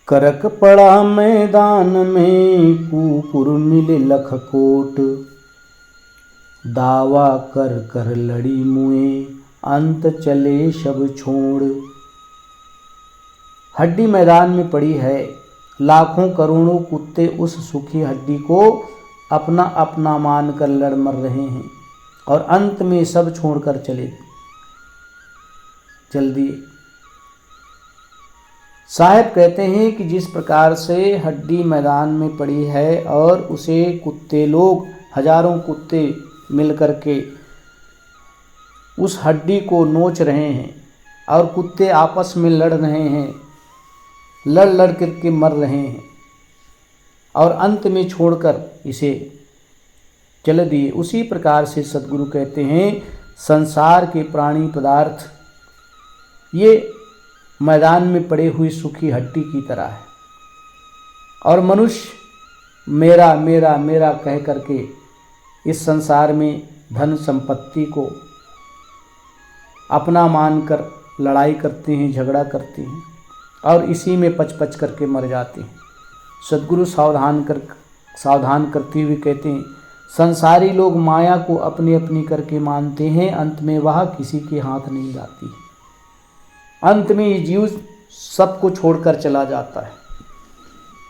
करक पड़ा मैदान में कुकुर मिले लखकोट। दावा कर कर लड़ी मुए अंत चले सब छोड़। हड्डी मैदान में पड़ी है, लाखों करोड़ों कुत्ते उस सूखी हड्डी को अपना अपना मानकर लड़ मर रहे हैं और अंत में सब छोड़कर चल दिए। साहब कहते हैं कि जिस प्रकार से हड्डी मैदान में पड़ी है और उसे कुत्ते लोग, हजारों कुत्ते मिलकर के उस हड्डी को नोच रहे हैं और कुत्ते आपस में लड़ रहे हैं, लड़ लड़ करके मर रहे हैं और अंत में छोड़कर इसे चल दिए, उसी प्रकार से सद्गुरु कहते हैं संसार के प्राणी पदार्थ ये मैदान में पड़े हुई सूखी हड्डी की तरह है और मनुष्य मेरा मेरा मेरा कह करके इस संसार में धन संपत्ति को अपना मानकर लड़ाई करते हैं, झगड़ा करते हैं और इसी में पच पच करके मर जाते हैं। सद्गुरु सावधान करते हुए कहते हैं संसारी लोग माया को अपनी अपनी करके मानते हैं, अंत में वह किसी के हाथ नहीं जाती है। अंत में ये जीव सबको छोड़कर चला जाता है,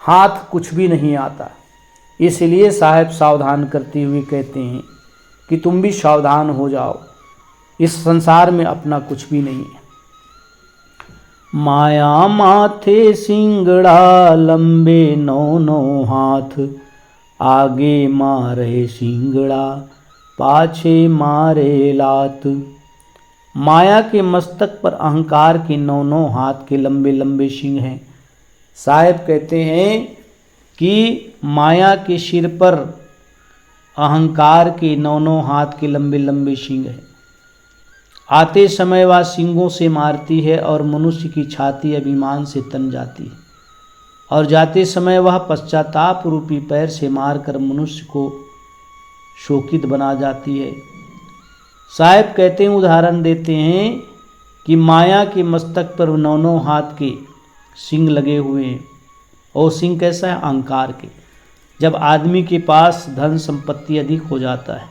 हाथ कुछ भी नहीं आता। इसलिए साहब सावधान करते हुए कहते हैं कि तुम भी सावधान हो जाओ, इस संसार में अपना कुछ भी नहीं है। माया माथे सिंगड़ा लंबे 9 हाथ, आगे मारे सिंगड़ा पाछे मारे लात। माया के मस्तक पर अहंकार के 9 हाथ के लंबे लंबे सिंग हैं। साहब कहते हैं कि माया के सिर पर अहंकार के 9 हाथ के लंबे लंबे सिंग हैं। आते समय वह सिंगों से मारती है और मनुष्य की छाती अभिमान से तन जाती है और जाते समय वह पश्चाताप रूपी पैर से मारकर मनुष्य को शोकित बना जाती है। साहब कहते हैं, उदाहरण देते हैं कि माया के मस्तक पर 9 हाथ के सिंग लगे हुए हैं और सिंग कैसा है? अहंकार के। जब आदमी के पास धन संपत्ति अधिक हो जाता है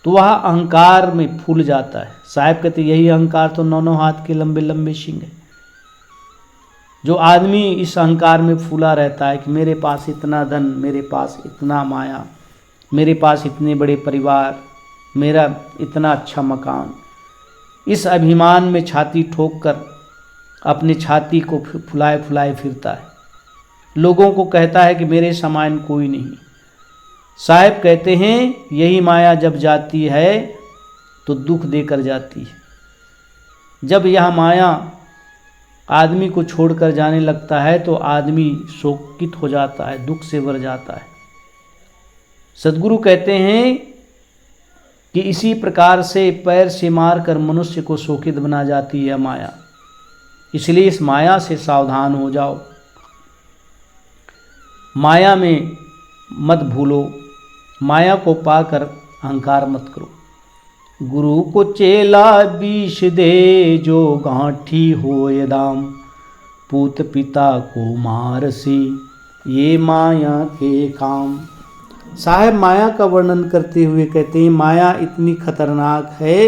तो वह अहंकार में फूल जाता है। साहब कहते यही अहंकार तो 9 हाथ के लंबे लंबे सिंग है। जो आदमी इस अहंकार में फूला रहता है कि मेरे पास इतना धन, मेरे पास इतना माया, मेरे पास इतने बड़े परिवार, मेरा इतना अच्छा मकान, इस अभिमान में छाती ठोक कर अपनी छाती को फुलाए फुलाए फिरता है, लोगों को कहता है कि मेरे समान कोई नहीं। साहब कहते हैं यही माया जब जाती है तो दुख देकर जाती है। जब यह माया आदमी को छोड़कर जाने लगता है तो आदमी शोकित हो जाता है, दुख से भर जाता है। सद्गुरु कहते हैं कि इसी प्रकार से पैर से मारकर मनुष्य को शोकित बना जाती है माया। इसलिए इस माया से सावधान हो जाओ, माया में मत भूलो, माया को पाकर अहंकार मत करो। गुरु को चेला बीष दे जो गांठी होए दाम, पूत पिता को मारसी ये माया के काम। साहब माया का वर्णन करते हुए कहते हैं माया इतनी खतरनाक है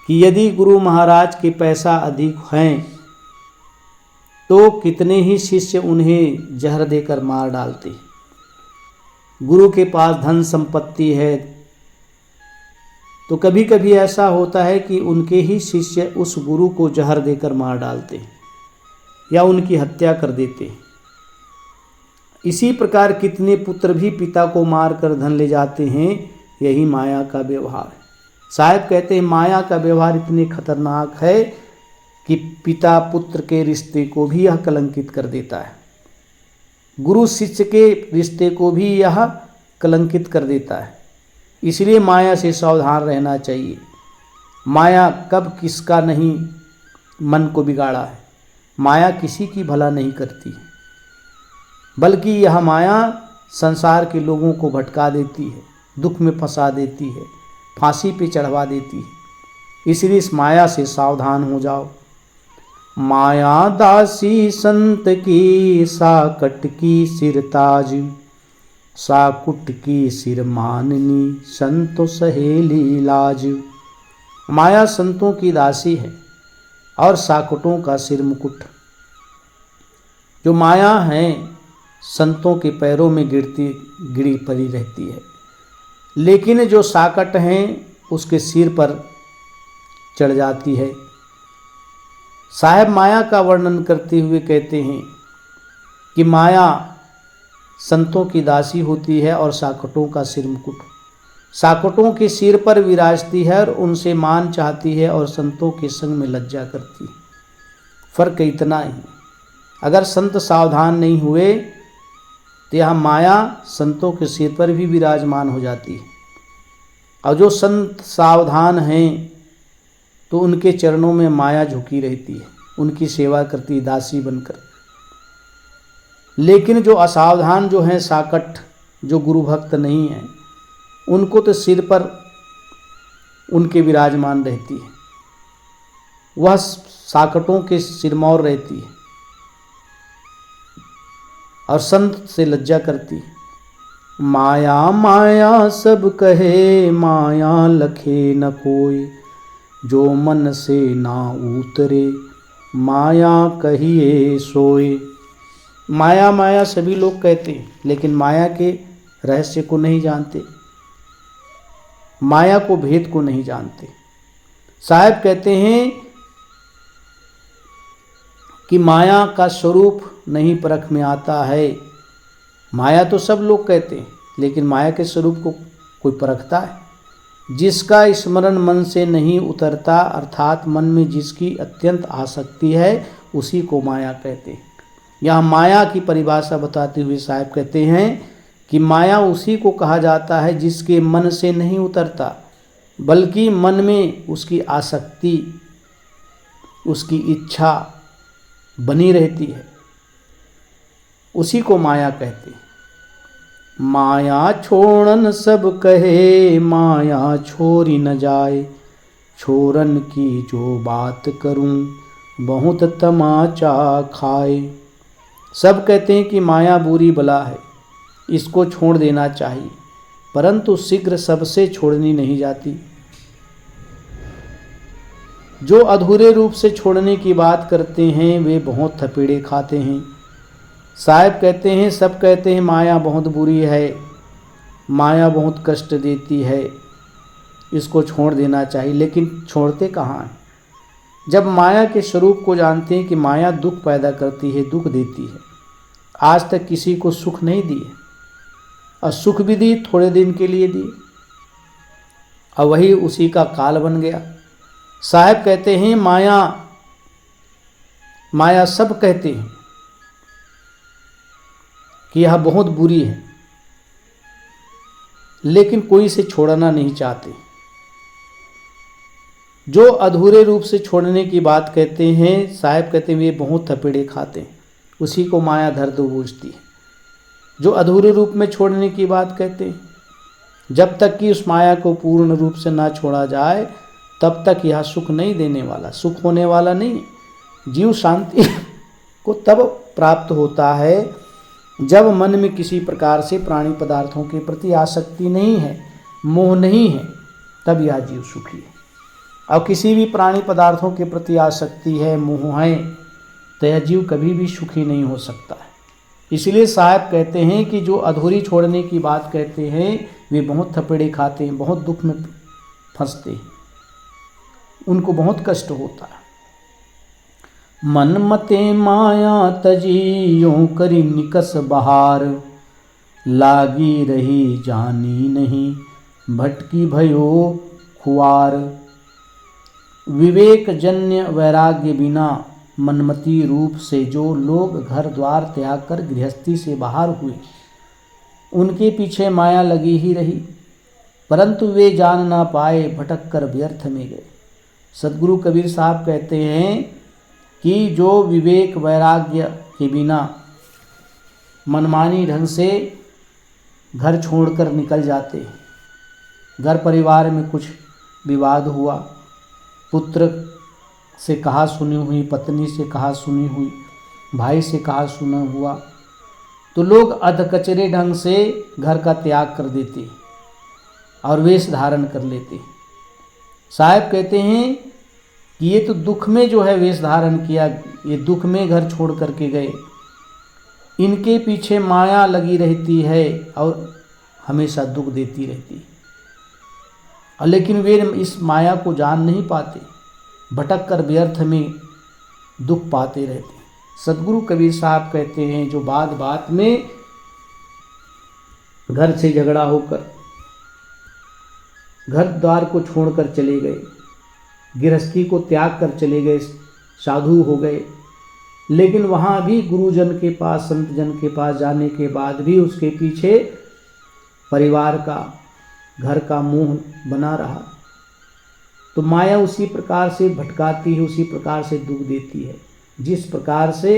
कि यदि गुरु महाराज के पैसा अधिक हैं तो कितने ही शिष्य उन्हें जहर देकर मार डालते हैं। गुरु के पास धन संपत्ति है तो कभी कभी ऐसा होता है कि उनके ही शिष्य उस गुरु को जहर देकर मार डालते हैं या उनकी हत्या कर देते हैं। इसी प्रकार कितने पुत्र भी पिता को मारकर धन ले जाते हैं। यही माया का व्यवहार है। साहब कहते हैं माया का व्यवहार इतने खतरनाक है कि पिता पुत्र के रिश्ते को भी यह कलंकित कर देता है, गुरु शिष्य के रिश्ते को भी यह कलंकित कर देता है। इसलिए माया से सावधान रहना चाहिए। माया कब किसका नहीं मन को बिगाड़ा है। माया किसी की भला नहीं करती है, बल्कि यह माया संसार के लोगों को भटका देती है, दुख में फंसा देती है, फांसी पे चढ़वा देती है। इसलिए इस माया से सावधान हो जाओ। माया दासी संत की, साकट की सिरताज, साकुट की सिर माननी, संतो सहेली लाज। माया संतों की दासी है और साकुटों का सिर मुकुट। जो माया है संतों के पैरों में गिरी पड़ी रहती है, लेकिन जो साकट हैं उसके सिर पर चढ़ जाती है। साहब माया का वर्णन करते हुए कहते हैं कि माया संतों की दासी होती है और साकटों का सिर मुकुट। साकटों के सिर पर विराजती है और उनसे मान चाहती है और संतों के संग में लज्जा करती है। फर्क इतना ही, अगर संत सावधान नहीं हुए तो यह माया संतों के सिर पर भी विराजमान हो जाती है, और जो संत सावधान हैं तो उनके चरणों में माया झुकी रहती है, उनकी सेवा करती है दासी बनकर। लेकिन जो असावधान जो हैं साकट, जो गुरु भक्त नहीं हैं, उनको तो सिर पर उनके विराजमान रहती है, वह साकटों के सिरमौर रहती है और संत से लज्जा करती है। माया माया सब कहे, माया लखे न कोई, जो मन से ना उतरे, माया कहिए सोए। माया माया सभी लोग कहते हैं, लेकिन माया के रहस्य को नहीं जानते, माया को भेद को नहीं जानते। साहब कहते हैं कि माया का स्वरूप नहीं परख में आता है। माया तो सब लोग कहते हैं, लेकिन माया के स्वरूप को कोई परखता है? जिसका स्मरण मन से नहीं उतरता, अर्थात मन में जिसकी अत्यंत आसक्ति है, उसी को माया कहते हैं। यहाँ माया की परिभाषा बताते हुए साहब कहते हैं कि माया उसी को कहा जाता है जिसके मन से नहीं उतरता, बल्कि मन में उसकी आसक्ति, उसकी इच्छा बनी रहती है, उसी को माया कहते हैं। माया छोड़न सब कहे, माया छोरी न जाए, छोरन की जो बात करूं, बहुत तमाचा खाए। सब कहते हैं कि माया बुरी बला है, इसको छोड़ देना चाहिए, परंतु शीघ्र सबसे छोड़नी नहीं जाती। जो अधूरे रूप से छोड़ने की बात करते हैं वे बहुत थपेड़े खाते हैं। साहब कहते हैं, सब कहते हैं माया बहुत बुरी है, माया बहुत कष्ट देती है, इसको छोड़ देना चाहिए, लेकिन छोड़ते कहाँ हैं? जब माया के स्वरूप को जानते हैं कि माया दुख पैदा करती है, दुख देती है। आज तक किसी को सुख नहीं दिए, और सुख भी दी थोड़े दिन के लिए दी, और वही उसी का काल बन गया। साहब कहते हैं माया माया सब कहते हैं कि यह बहुत बुरी है, लेकिन कोई इसे छोड़ना नहीं चाहते। जो अधूरे रूप से छोड़ने की बात कहते हैं, साहब कहते हैं वे बहुत थपेड़े खाते हैं, उसी को माया दर्द बूझती है। जो अधूरे रूप में छोड़ने की बात कहते हैं, जब तक कि उस माया को पूर्ण रूप से ना छोड़ा जाए, तब तक यह सुख नहीं देने वाला, सुख होने वाला नहीं। जीव शांति को तब प्राप्त होता है जब मन में किसी प्रकार से प्राणी पदार्थों के प्रति आसक्ति नहीं है, मोह नहीं है, तब यह जीव सुखी है। और किसी भी प्राणी पदार्थों के प्रति आसक्ति है, मोह है, तो यह जीव कभी भी सुखी नहीं हो सकता है। इसलिए साहब कहते हैं कि जो अधूरी छोड़ने की बात कहते हैं वे बहुत थपेड़े खाते हैं, बहुत दुख में फंसते हैं, उनको बहुत कष्ट होता है। मन मते माया तजी, यों करी निकस बहार, लागी रही जानी नहीं, भटकी भयो खुआर। विवेक जन्य वैराग्य बिना मनमती रूप से जो लोग घर द्वार त्याग कर गृहस्थी से बाहर हुए, उनके पीछे माया लगी ही रही, परंतु वे जान ना पाए, भटक कर व्यर्थ में गए। सद्गुरु कबीर साहब कहते हैं कि जो विवेक वैराग्य के बिना मनमानी ढंग से घर छोड़कर निकल जाते हैं, घर परिवार में कुछ विवाद हुआ, पुत्र से कहा सुनी हुई, पत्नी से कहा सुनी हुई, भाई से कहा सुना हुआ, तो लोग अधकचरे ढंग से घर का त्याग कर देते और वेश धारण कर लेते। साहब कहते हैं कि ये तो दुख में जो है वेश धारण किया, ये दुख में घर छोड़ करके गए, इनके पीछे माया लगी रहती है और हमेशा दुख देती रहती है, और लेकिन वे इस माया को जान नहीं पाते, भटक कर व्यर्थ में दुख पाते रहते। सदगुरु कबीर साहब कहते हैं जो बात बात में घर से झगड़ा होकर घर द्वार को छोड़कर चले गए, गृहस्थी को त्याग कर चले गए, साधु हो गए, लेकिन वहाँ भी गुरुजन के पास, संत जन के पास जाने के बाद भी उसके पीछे परिवार का, घर का मोह बना रहा। तो माया उसी प्रकार से भटकाती है, उसी प्रकार से दुख देती है, जिस प्रकार से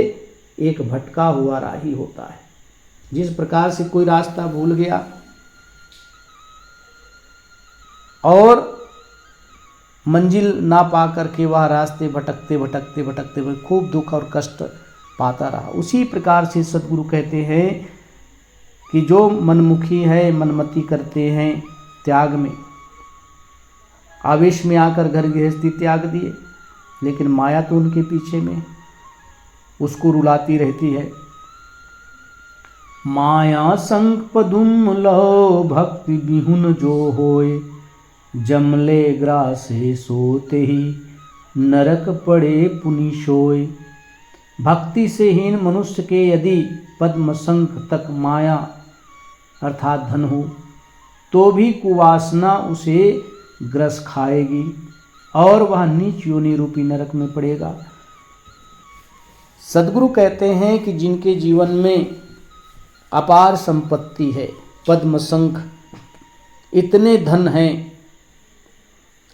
एक भटका हुआ राही होता है। जिस प्रकार से कोई रास्ता भूल गया और मंजिल ना पा करके वह रास्ते भटकते भटकते भटकते हुए खूब दुख और कष्ट पाता रहा, उसी प्रकार से सदगुरु कहते हैं कि जो मनमुखी है, मनमति करते हैं त्याग में, आवेश में आकर घर गृहस्थी त्याग दिए, लेकिन माया तो उनके पीछे में उसको रुलाती रहती है। माया संग पदुम लहो भक्ति बिहुन जो होए, जमले ग्रासे सोते ही नरक पड़े पुनि सोए। भक्ति से हीन मनुष्य के यदि पद्म शंख तक माया अर्थात धन हो तो भी कुवासना उसे ग्रस खाएगी और वह नीच योनि रूपी नरक में पड़ेगा। सदगुरु कहते हैं कि जिनके जीवन में अपार संपत्ति है, पद्म शंख, इतने धन हैं,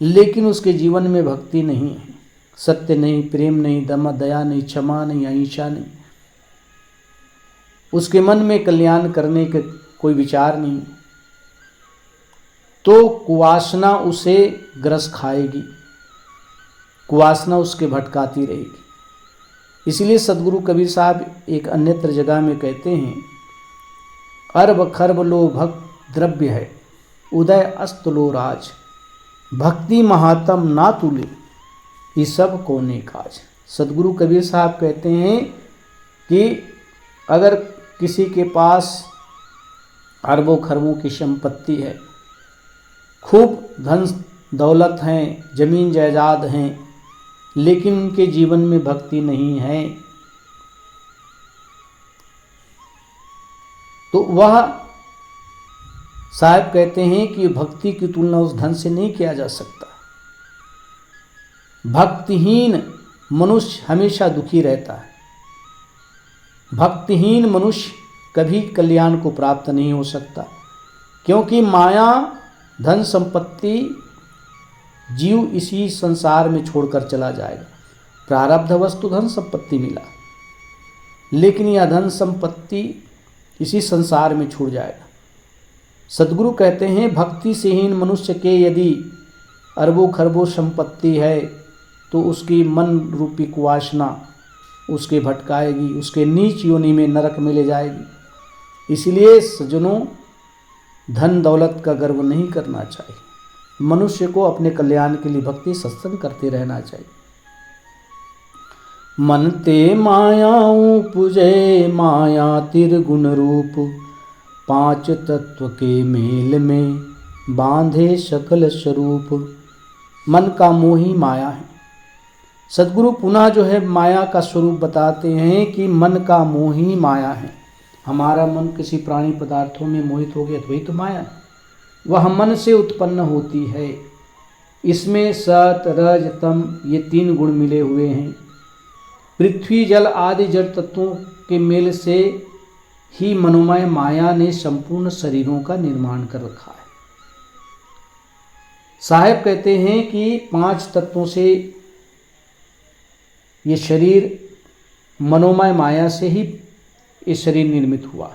लेकिन उसके जीवन में भक्ति नहीं है, सत्य नहीं, प्रेम नहीं, दया नहीं, क्षमा नहीं, अहिंसा नहीं, उसके मन में कल्याण करने के कोई विचार नहीं, तो कुवासना उसे ग्रस खाएगी, कुवासना उसके भटकाती रहेगी। इसलिए सदगुरु कबीर साहब एक अन्यत्र जगह में कहते हैं, अरब खरब लो भक्त द्रव्य है, उदय अस्त लो राज, भक्ति महात्म ना तुले, ये सब कोने काज। सदगुरु कबीर साहब कहते हैं कि अगर किसी के पास अरबों खरबों की संपत्ति है, खूब धन दौलत हैं, जमीन जायदाद हैं, लेकिन उनके जीवन में भक्ति नहीं है, तो वह साहब कहते हैं कि भक्ति की तुलना उस धन से नहीं किया जा सकता। भक्तिहीन मनुष्य हमेशा दुखी रहता है, भक्तिहीन मनुष्य कभी कल्याण को प्राप्त नहीं हो सकता, क्योंकि माया, धन संपत्ति जीव इसी संसार में छोड़कर चला जाएगा। प्रारब्ध वस्तु धन संपत्ति मिला, लेकिन यह धन संपत्ति इसी संसार में छूट जाएगा। सदगुरु कहते हैं भक्ति से हीन मनुष्य के यदि अरबों खरबों संपत्ति है तो उसकी मन रूपी कुवासना उसके भटकाएगी, उसके नीच योनि में नरक में ले जाएगी। इसलिए सज्जनों, धन दौलत का गर्व नहीं करना चाहिए, मनुष्य को अपने कल्याण के लिए भक्ति सत्संग करते रहना चाहिए। मन ते मायाऊं पुजे माया तिरगुण रूप, पांच तत्व के मेल में बांधे सकल स्वरूप। मन का मोही माया है। सदगुरु पुनः जो है माया का स्वरूप बताते हैं कि मन का मोही माया है। हमारा मन किसी प्राणी पदार्थों में मोहित हो गया तो वही तो माया है, वह मन से उत्पन्न होती है। इसमें सत रज तम ये तीन गुण मिले हुए हैं। पृथ्वी जल आदि जड़ तत्वों के मेल से ही मनोमय माया ने संपूर्ण शरीरों का निर्माण कर रखा है। साहब कहते हैं कि पांच तत्वों से ये शरीर मनोमय माया से ही ये शरीर निर्मित हुआ।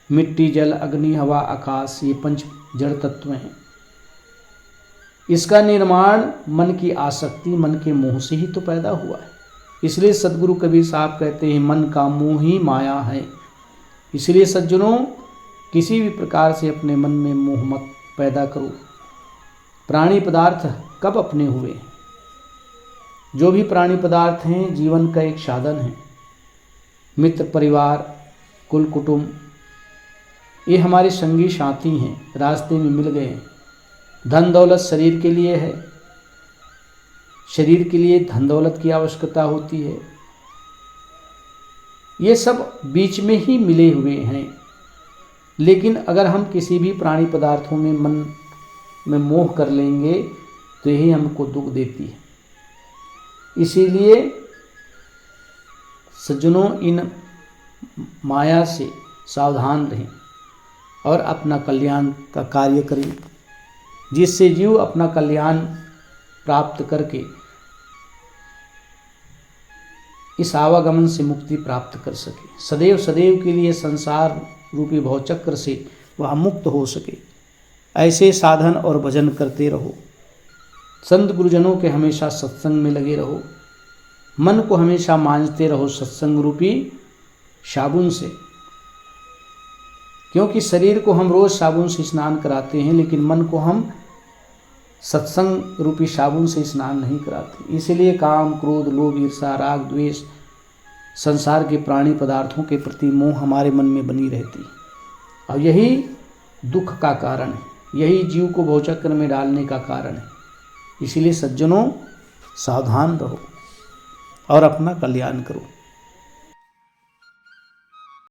मिट्टी, जल, अग्नि, हवा, आकाश, ये पंच जड़ तत्व हैं। इसका निर्माण मन की आसक्ति, मन के मोह से ही तो पैदा हुआ है। इसलिए सदगुरु कबीर साहब कहते हैं मन का मोह ही माया है। इसलिए सज्जनों, किसी भी प्रकार से अपने मन में मोह मत पैदा करो। प्राणी पदार्थ कब अपने हुए? जो भी प्राणी पदार्थ हैं जीवन का एक साधन है। मित्र परिवार, कुल कुटुंब, ये हमारे संगी साथी हैं, रास्ते में मिल गए हैं। धन दौलत शरीर के लिए है, शरीर के लिए धन दौलत की आवश्यकता होती है। ये सब बीच में ही मिले हुए हैं। लेकिन अगर हम किसी भी प्राणी पदार्थों में मन में मोह कर लेंगे तो यही हमको दुख देती है। इसीलिए सज्जनों, इन माया से सावधान रहें और अपना कल्याण का कार्य करें, जिससे जीव अपना कल्याण प्राप्त करके इस आवागमन से मुक्ति प्राप्त कर सके, सदैव सदैव के लिए संसार रूपी भवचक्र से वह मुक्त हो सके। ऐसे साधन और भजन करते रहो। संत गुरुजनों के हमेशा सत्संग में लगे रहो। मन को हमेशा मांजते रहो सत्संग रूपी साबुन से, क्योंकि शरीर को हम रोज साबुन से स्नान कराते हैं, लेकिन मन को हम सत्संग रूपी साबुन से स्नान नहीं कराते। इसलिए काम, क्रोध, लोभ, ईर्ष्या, राग, द्वेष, संसार के प्राणी पदार्थों के प्रति मोह हमारे मन में बनी रहती है और यही दुख का कारण है, यही जीव को भवचक्र में डालने का कारण है। इसलिए सज्जनों, सावधान रहो और अपना कल्याण करो।